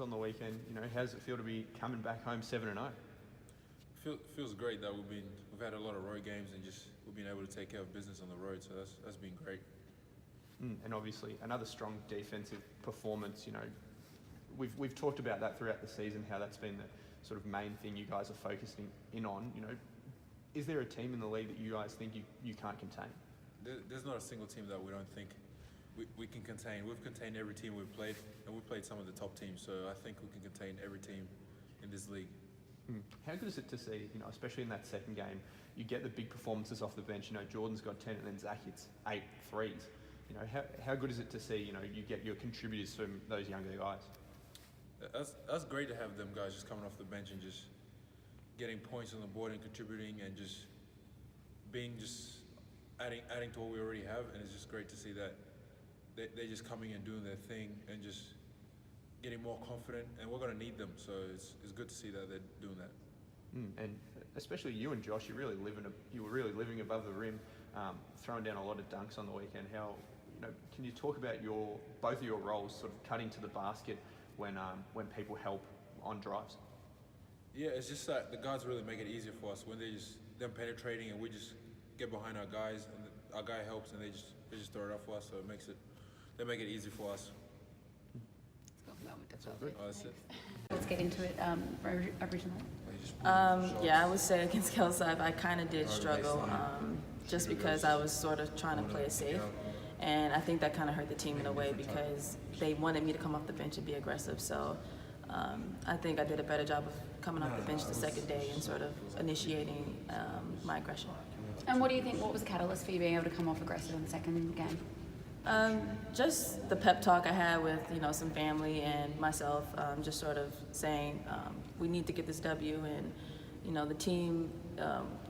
on the weekend. How does it feel to be coming back home 7-0? Feels great that we've had a lot of road games and we've been able to take care of business on the road. So that's been great. And obviously another strong defensive performance. We've talked about that throughout the season, how that's been the sort of main thing you guys are focusing in on. Is there a team in the league that you guys think you can't contain? There's not a single team that we don't think we can contain. We've contained every team we've played, and we've played some of the top teams. So I think we can contain every team in this league. How good is it to see, especially in that second game, you get the big performances off the bench. Jordan's got 10 and then Zach hits 8 threes. How good is it to see, you get your contributors from those younger guys? That's great to have them guys just coming off the bench and just getting points on the board and contributing and just adding to what we already have. And it's just great to see that they're just coming and doing their thing and just getting more confident, and we're going to need them. So it's good to see that they're doing that. And especially you and Josh, you were really living above the rim, throwing down a lot of dunks on the weekend. How, can you talk about both of your roles, sort of cutting to the basket when people help on drives? Yeah, it's just that the guards really make it easier for us when them penetrating, and we just get behind our guys, and our guy helps, and they just throw it up for us. So they make it easy for us. That's all good. Oh, that's it. Let's get into it originally. Yeah, I would say against Kelsey, I kind of did struggle just because I was sort of trying to play it safe. And I think that kind of hurt the team in a way because they wanted me to come off the bench and be aggressive. So I think I did a better job of coming off the bench the second day and sort of initiating my aggression. And what do you think, what was the catalyst for you being able to come off aggressive in the second game? Just the pep talk I had with, some family and myself, just sort of saying we need to get this W, and, the team,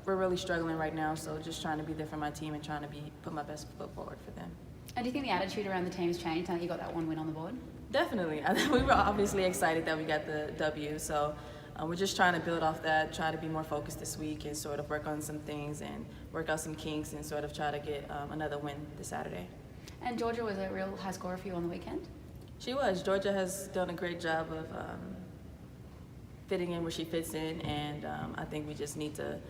we're really struggling right now, so just trying to be there for my team and trying to put my best foot forward for them. And do you think the attitude around the team has changed now that you got that one win on the board? Definitely. We were obviously excited that we got the W, so we're just trying to build off that, try to be more focused this week and sort of work on some things and work out some kinks and sort of try to get another win this Saturday. And Georgia was a real high scorer for you on the weekend? She was. Georgia has done a great job of fitting in where she fits in, and I think we just need to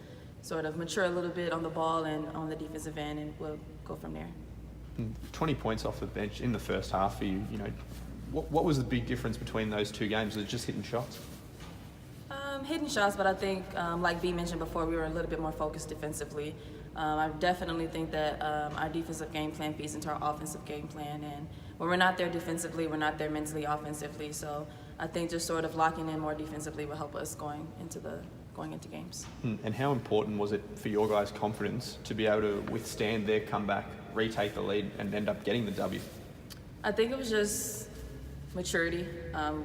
sort of mature a little bit on the ball and on the defensive end, and we'll go from there. 20 points off the bench in the first half for you. What was the big difference between those two games? Was it just hitting shots? Hitting shots, but I think, like B mentioned before, we were a little bit more focused defensively. I definitely think that our defensive game plan feeds into our offensive game plan, and when we're not there defensively, we're not there mentally, offensively. So I think just sort of locking in more defensively will help us going into games. And how important was it for your guys' confidence to be able to withstand their comeback, retake the lead, and end up getting the W? I think it was just maturity.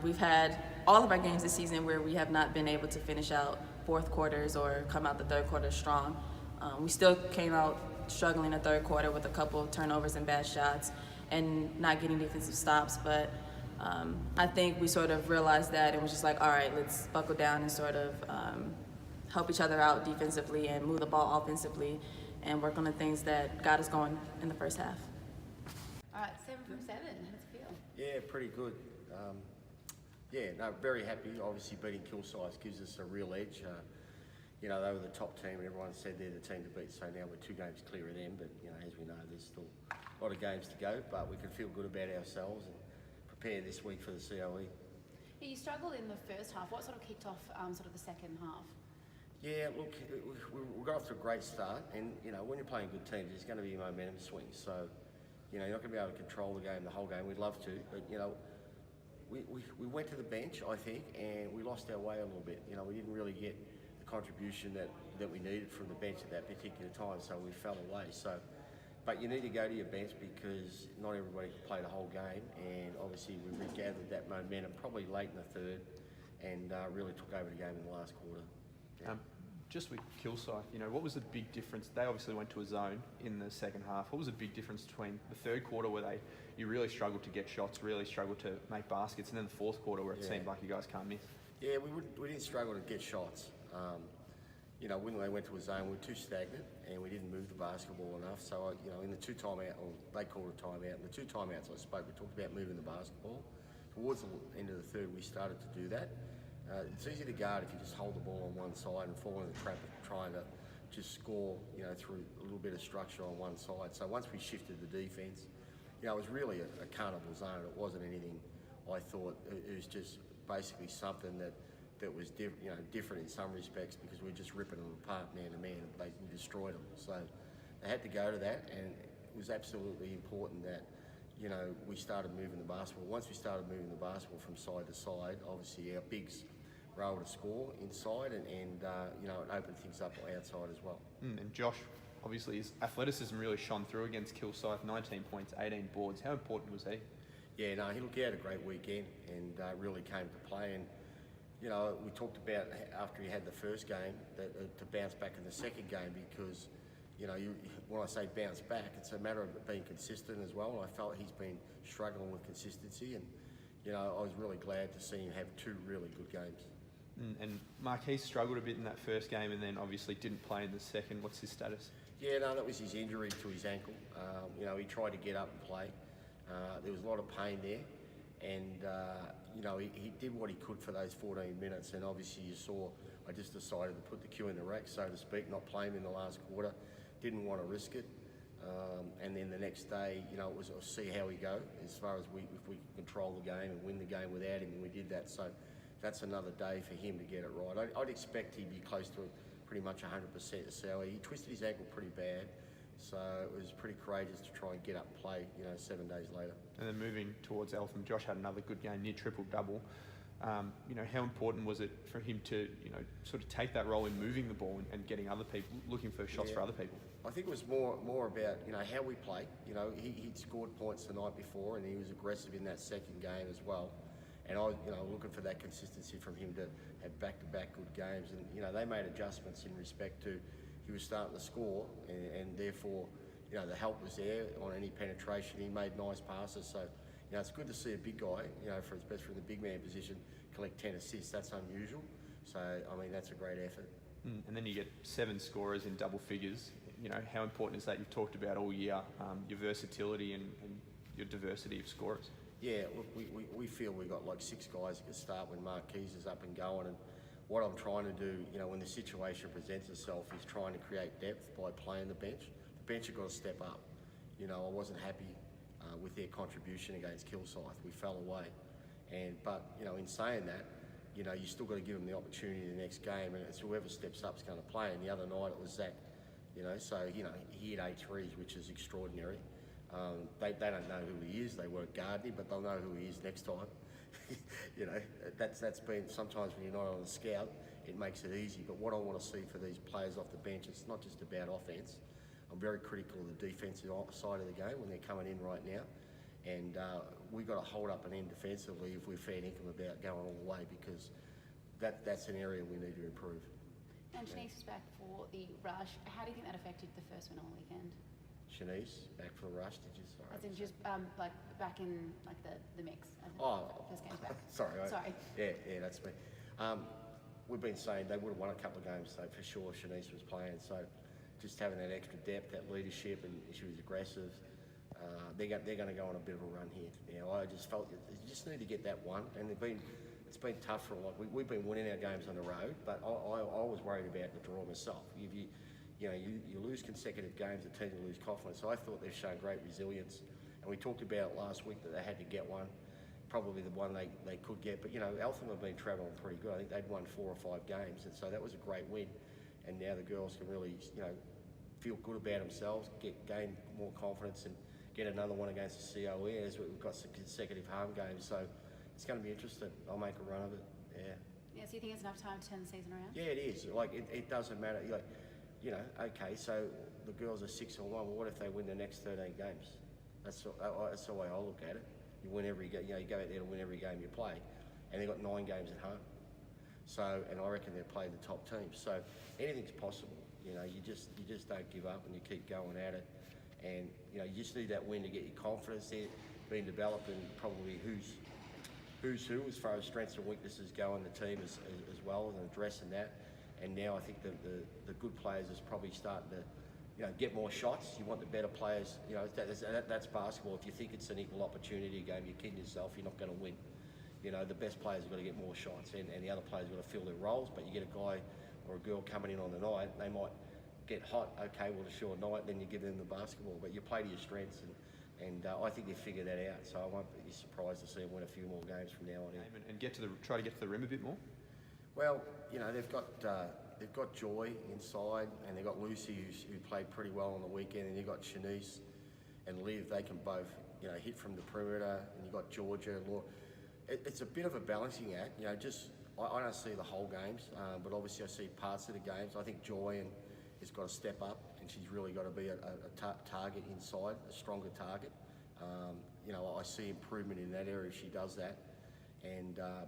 We've had all of our games this season where we have not been able to finish out fourth quarters or come out the third quarter strong. We still came out struggling in the third quarter with a couple of turnovers and bad shots and not getting defensive stops. But I think we sort of realized that and was just like, all right, let's buckle down and sort of help each other out defensively and move the ball offensively and work on the things that got us going in the first half. All right, 7 from 7. How does it feel? Yeah, pretty good. Very happy. Obviously, beating Kilsyth gives us a real edge. They were the top team, and everyone said they're the team to beat. So now we're 2 games clear of them. But as we know, there's still a lot of games to go. But we can feel good about ourselves and prepare this week for the COE. Yeah, you struggled in the first half. What sort of kicked off sort of the second half? Yeah, look, we got off to a great start, and when you're playing good teams, there's going to be momentum swings. So you're not going to be able to control the game the whole game. We'd love to, but we went to the bench, I think, and we lost our way a little bit. We didn't really get the contribution that we needed from the bench at that particular time, so we fell away. But you need to go to your bench because not everybody can play the whole game, and obviously we regathered that momentum probably late in the third and really took over the game in the last quarter. Yeah. Just with Kilsyth, what was the big difference? They obviously went to a zone in the second half. What was the big difference between the third quarter where you really struggled to get shots, really struggled to make baskets, and then the fourth quarter where it seemed like you guys can't miss? Yeah, we didn't struggle to get shots. When they went to a zone, we were too stagnant and we didn't move the basketball enough. So, in the 2 timeout, or they called a timeout, in the 2 timeouts I spoke, we talked about moving the basketball. towards the end of the third, we started to do that. It's easy to guard if you just hold the ball on one side and fall in the trap of trying to just score, through a little bit of structure on one side. So once we shifted the defence, it was really a carnival zone. It wasn't anything I thought. It was just basically something that was different in some respects, because we were just ripping them apart man to man, and we destroyed them. So they had to go to that, and it was absolutely important that we started moving the basketball. Once we started moving the basketball from side to side, obviously our bigs were able to score inside, and it opened things up outside as well. And Josh, obviously his athleticism really shone through against Kilsyth. 19 points, 18 boards. How important was he? Yeah, no, he had a great weekend, and really came to play. And we talked about after he had the first game that to bounce back in the second game, because when I say bounce back, it's a matter of being consistent as well. I felt he's been struggling with consistency, and I was really glad to see him have two really good games. And Marquise struggled a bit in that first game, and then obviously didn't play in the second. What's his status? Yeah, no, that was his injury to his ankle. He tried to get up and play. There was a lot of pain there, and he did what he could for those 14 minutes. And obviously, you saw I just decided to put the cue in the rack, so to speak, not play him in the last quarter. Didn't want to risk it. And then the next day, it was see how we go as far as if we could control the game and win the game without him, and we did that. So that's another day for him to get it right. I'd expect he'd be close to pretty much 100% of Sally. He twisted his ankle pretty bad, so it was pretty courageous to try and get up and play, 7 days later. And then moving towards Eltham, Josh had another good game, near triple-double. How important was it for him to, sort of take that role in moving the ball and getting other people, looking for shots for other people? I think it was more about, how we play. He'd scored points the night before, and he was aggressive in that second game as well. And I was, looking for that consistency from him to have back-to-back good games. And, they made adjustments in respect to he was starting to score, and therefore, the help was there on any penetration. He made nice passes. So, it's good to see a big guy, especially in the big man position, collect 10 assists. That's unusual. So, that's a great effort. And then you get 7 scorers in double figures. How important is that? You've talked about all year, your versatility and your diversity of scorers. Yeah, look, we feel we've got like 6 guys that can start when Marquise is up and going. And what I'm trying to do, when the situation presents itself, is trying to create depth by playing the bench. The bench have got to step up. I wasn't happy with their contribution against Kilsyth. We fell away. But in saying that, you still got to give them the opportunity in the next game, and it's whoever steps up is going to play. And the other night it was Zach, so he had 8 threes, which is extraordinary. They don't know who he is. They weren't guarding him, but they'll know who he is next time. That's been sometimes when you're not on the scout, it makes it easy. But what I want to see for these players off the bench, it's not just about offense. I'm very critical of the defensive side of the game when they're coming in right now, and we've got to hold up an end defensively if we're fair income about going all the way, because that's an area we need to improve. And Shanice is back for the rush. How do you think that affected the first win on the weekend? Shanice back for the rush, did you? Sorry. As in just back in the mix. First game's back. Sorry. Sorry. Yeah, that's me. We've been saying they would have won a couple of games, so for sure Shanice was playing. So just having that extra depth, that leadership, and she was aggressive. They're going to go on a bit of a run here. I just felt you just need to get that one, and it's been tough for a lot. We've been winning our games on the road, but I was worried about the draw myself. You lose consecutive games, the team will lose confidence. So I thought they've shown great resilience, and we talked about last week that they had to get one, probably the one they could get. But Eltham have been travelling pretty good. I think they'd won 4 or 5 games, and so that was a great win. And now the girls can really feel good about themselves, gain more confidence, and get another one against the COE as we've got some consecutive home games. So it's going to be interesting. I'll make a run of it. Yeah. So you think it's enough time to turn the season around? Yeah, it is. It doesn't matter. Okay, so the girls are 6-1. Well, what if they win the next 13 games? That's the way I look at it. You win every game. You go out there to win every game you play, and they've got 9 games at home. So, and I reckon they'll play the top teams. So anything's possible. You just don't give up, and you keep going at it. And you just need that win to get your confidence there, being developed, and probably who's who as far as strengths and weaknesses go in the team as well, and addressing that. And now I think the good players is probably starting to, get more shots. You want the better players. That's basketball. If you think it's an equal opportunity game, you're kidding yourself. You're not going to win. The best players have got to get more shots, and the other players have got to fill their roles. But you get a guy or a girl coming in on the night, they might get hot. Okay, well, a short night, then you give them the basketball. But you play to your strengths, and I think they figure that out. So I won't be surprised to see them win a few more games from now on in. And try to get to the rim a bit more. Well, they've got Joy inside, and they've got Lucy who played pretty well on the weekend, and you've got Shanice and Liv. They can both hit from the perimeter, and you've got Georgia. It's a bit of a balancing act. I don't see the whole games, but obviously I see parts of the games. I think Joy has got to step up, and she's really got to be a target inside, a stronger target. I see improvement in that area if she does that.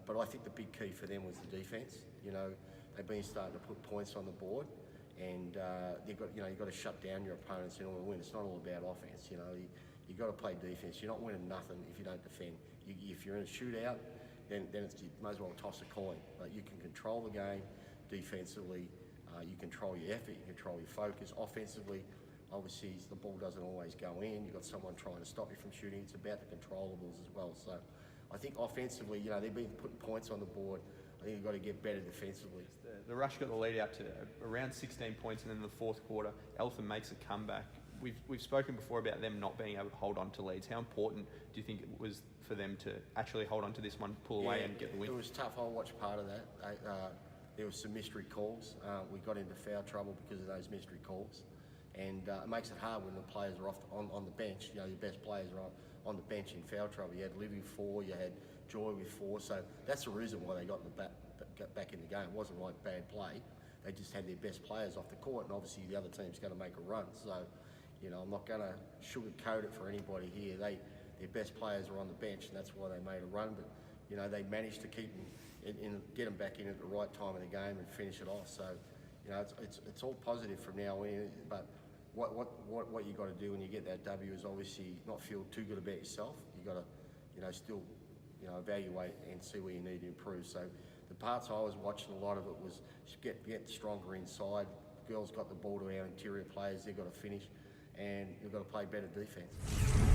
But I think the big key for them was the defence. They've been starting to put points on the board, and you've got to shut down your opponents in order to win. It's not all about offense. You've got to play defence. You're not winning nothing if you don't defend. If you're in a shootout, then you may as well toss a coin. But you can control the game defensively. You control your effort. You control your focus. Offensively, obviously the ball doesn't always go in. You've got someone trying to stop you from shooting. It's about the controllables as well. So I think offensively, they've been putting points on the board. I think you've got to get better defensively. The Rush got the lead out to around 16 points, and then in the fourth quarter, Eltham makes a comeback. We've spoken before about them not being able to hold on to leads. How important do you think it was for them to actually hold on to this one, pull away, and get the win? It was tough. I watched part of that. There was some mystery calls. We got into foul trouble because of those mystery calls, and it makes it hard when the players are on the bench. Your best players are on the bench in foul trouble. You had Liv with 4, you had Joy with 4, so that's the reason why they got back in the game. It wasn't like bad play. They just had their best players off the court, and obviously the other team's going to make a run. So, I'm not going to sugarcoat it for anybody here. Their best players are on the bench, and that's why they made a run. But they managed to keep them, get them back in at the right time of the game and finish it off. So, it's all positive from now in. But what you got to do when you get that W is obviously not feel too good about yourself. You got to still evaluate and see where you need to improve. So the parts I was watching, a lot of it was get stronger inside. The girls got the ball to our interior players. They've got to finish, and we've got to play better defence.